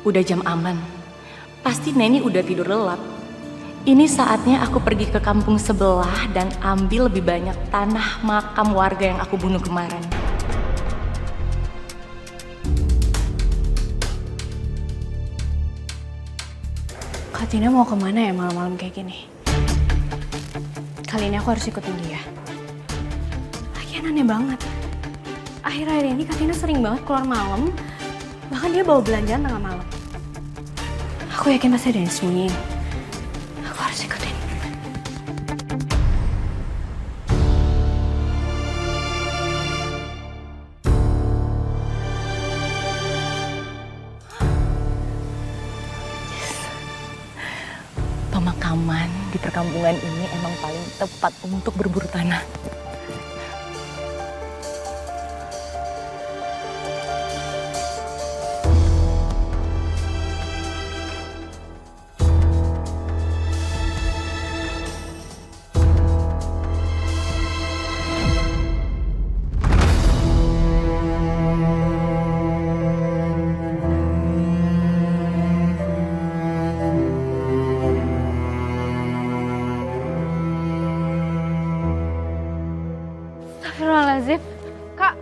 Udah jam aman. Pasti Neni udah tidur lelap. Ini saatnya aku pergi ke kampung sebelah dan ambil lebih banyak tanah makam warga yang aku bunuh kemarin. Kak Tina mau kemana ya malam-malam kayak gini? Kali ini aku harus ikutin dia. Lagian aneh banget. Akhir-akhir ini Kak Tina sering banget keluar malam. Bahkan dia bawa belanjaan tengah malam. Aku yakin pasti ada yang sembunyiin. Aku harus ikutin. Pemakaman di perkampungan ini emang paling tepat untuk berburu tanah. Astagfirullahaladzim. Kak.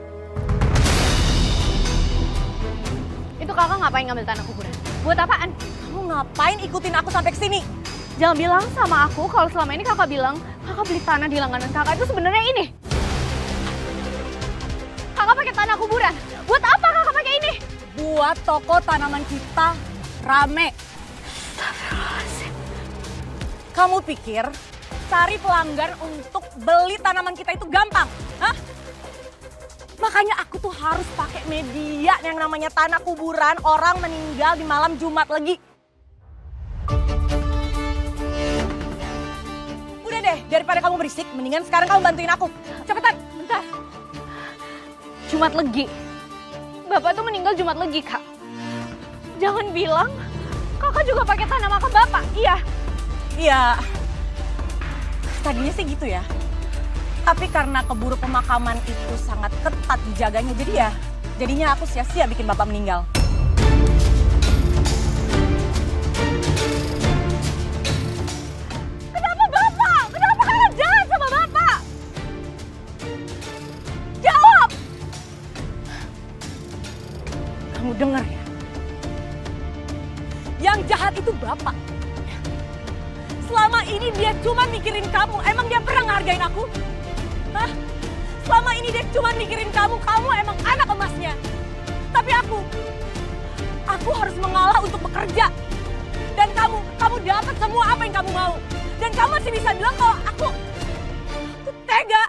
Itu kakak ngapain ngambil tanah kuburan? Buat apaan? Kamu ngapain ikutin aku sampai ke sini? Jangan bilang sama aku kalau selama ini kakak bilang kakak beli tanah di langganan kakak itu sebenarnya ini. Kakak pakai tanah kuburan. Buat apa kakak pakai ini? Buat toko tanaman kita rame. Astagfirullahaladzim. Kamu pikir cari pelanggan untuk beli tanaman kita itu gampang? Hah? Makanya aku tuh harus pakai media yang namanya tanah kuburan orang meninggal di malam Jumat Legi. Udah deh, daripada kamu berisik, mendingan sekarang kamu bantuin aku. Cepetan. Bentar. Jumat Legi. Bapak tuh meninggal Jumat Legi, Kak. Jangan bilang kakak juga pakai tanah makam bapak. Iya. Iya. Tadinya sih gitu ya. Tapi karena keburu pemakaman itu sangat ketat dijaganya, jadinya aku sia-sia bikin bapak meninggal. Kenapa bapak? Kenapa kakak jahat sama bapak? Jawab! Kamu dengar ya? Yang jahat itu bapak. Selama ini dia cuma mikirin kamu. Emang dia pernah ngehargain aku? Hah? Selama ini dia cuma mikirin kamu. Kamu emang anak emasnya. Tapi aku harus mengalah untuk bekerja. Dan kamu dapat semua apa yang kamu mau. Dan kamu masih bisa bilang kalau aku tega.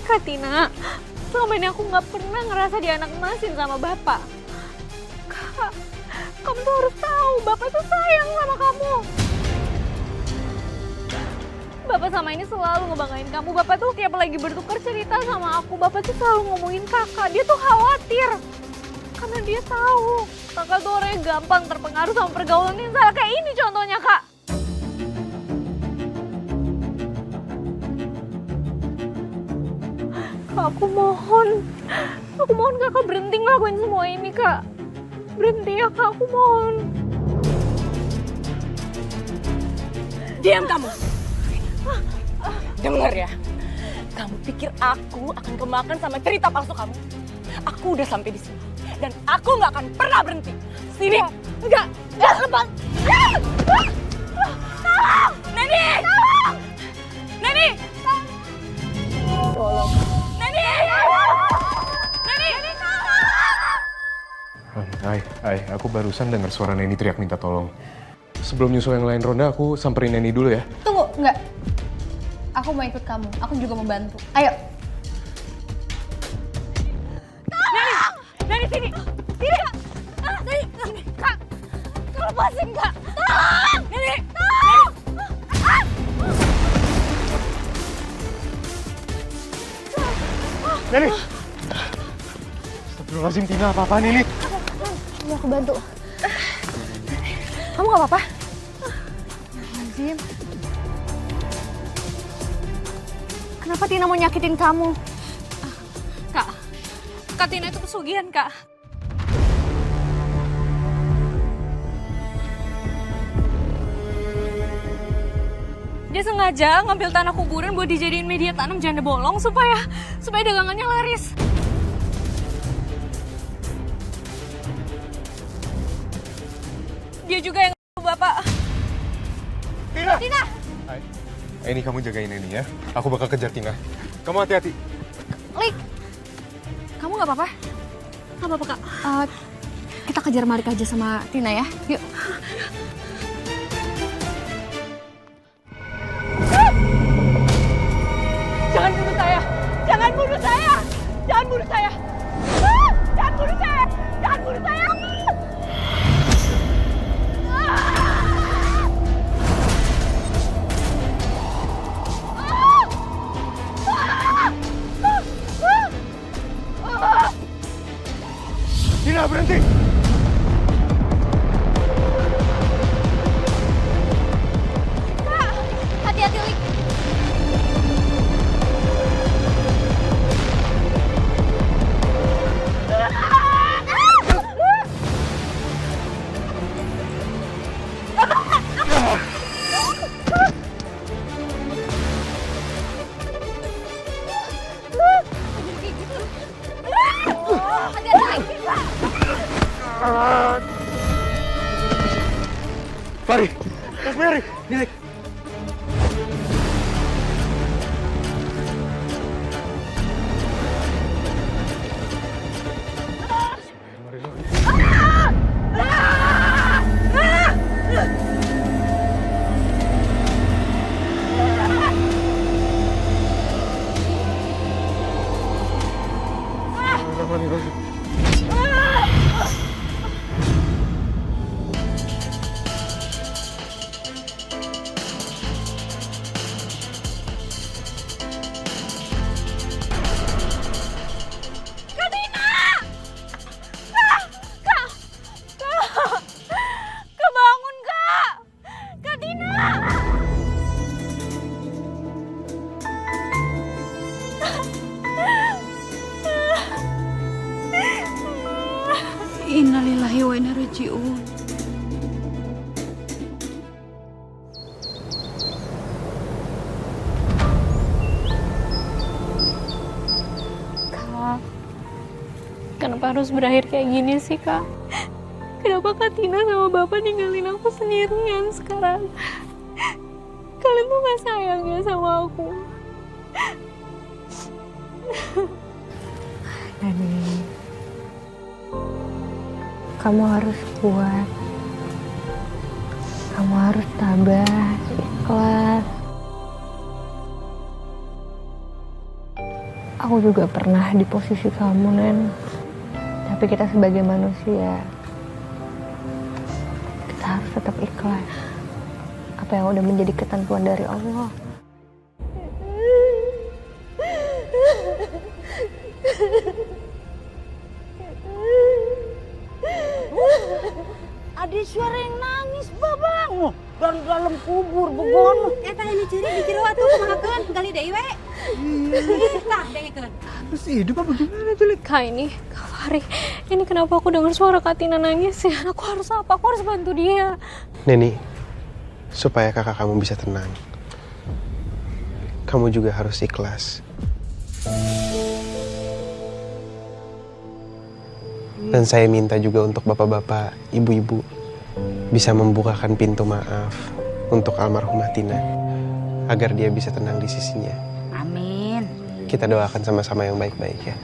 Kak Tina, selama ini aku nggak pernah ngerasa dianak emasin sama bapak. Kak, kamu tuh harus tahu, bapak tuh sayang sama kamu. Bapak sama ini selalu ngebanggain kamu. Bapak tuh tiap lagi bertukar cerita sama aku, bapak tuh selalu ngomongin kakak. Dia tuh khawatir. Karena dia tahu kakak tuh orangnya gampang terpengaruh sama pergaulan yang salah. Kayak ini contohnya, Kak. Kak, aku mohon kakak berhenti ngelakuin semua ini, Kak. Berhenti ya, Kak, aku mohon. Diam kamu. Dengar ya. Kamu pikir aku akan kemakan sama cerita palsu kamu? Aku udah sampai di sini. Dan aku nggak akan pernah berhenti. Sini. Enggak, lepas. Tolong! Neni! Tolong! Neni! Tolong. Neni! Neni! Hai, aku barusan dengar suara Neni teriak minta tolong. Sebelum nyusul yang lain ronda, aku samperin Neni dulu ya. Tunggu, enggak. Aku mau ikut kamu, aku juga mau bantu. Ayo. Tolong! Neni, sini! Sini! Neni, sini! Kak! Kak, lepasin, Kak! Tolong! Neni! Tolong! Neni! Astagfirullahaladzim, Tina, apa-apaan ini? Mau aku bantu. Kamu gak apa-apa? Azim. Kenapa Tina mau nyakitin kamu? Kak Tina itu pesugihan, Kak. Dia sengaja ngambil tanah kuburan buat dijadiin media tanam janda bolong supaya dagangannya laris. Dia juga yang Bapak. Tina! Tina! Hai. Ini kamu jagain ini ya. Aku bakal kejar Tina. Kamu hati-hati. Lik, kamu gak apa-apa? Gak apa-apa, Kak. Kita kejar Malik aja sama Tina ya. Yuk. Jangan bunuh saya! Jangan bunuh saya! Jangan bunuh saya! Jangan bunuh saya! Jangan bunuh saya! Tina, berhenti! Kak, hati-hati, Lik. Fari! Rosemary! Nih. Kebangun, Kak! Kak Tina! Innalillahi wa inna raji'un. Kak, kenapa harus berakhir kayak gini sih, Kak? Kenapa Kak Tina sama Bapak ninggalin aku sendirian sekarang? Kalian tuh gak sayang ya sama aku? Nani, kamu harus kuat. Kamu harus tabah, ikhlas. Aku juga pernah di posisi kamu, Nen. Tapi kita sebagai manusia, kita harus tetap ikhlas. Apa yang udah menjadi ketentuan dari Allah. Ada suara yang nangis, babang. Dari dalam kubur, begono. Eta ini ciri di jero atuh kumahakeun gali deui we. Tah dengekeun. Terus hidup apa gimana tuh, Lik? Kak Kak Fari, ini kenapa aku dengar suara Kak Tina nangis ya? Aku harus apa? Aku harus bantu dia. Neni, supaya kakak kamu bisa tenang, kamu juga harus ikhlas. Dan saya minta juga untuk bapak-bapak, ibu-ibu bisa membukakan pintu maaf untuk almarhumah Tina agar dia bisa tenang di sisinya. Amin. Kita doakan sama-sama yang baik-baik ya.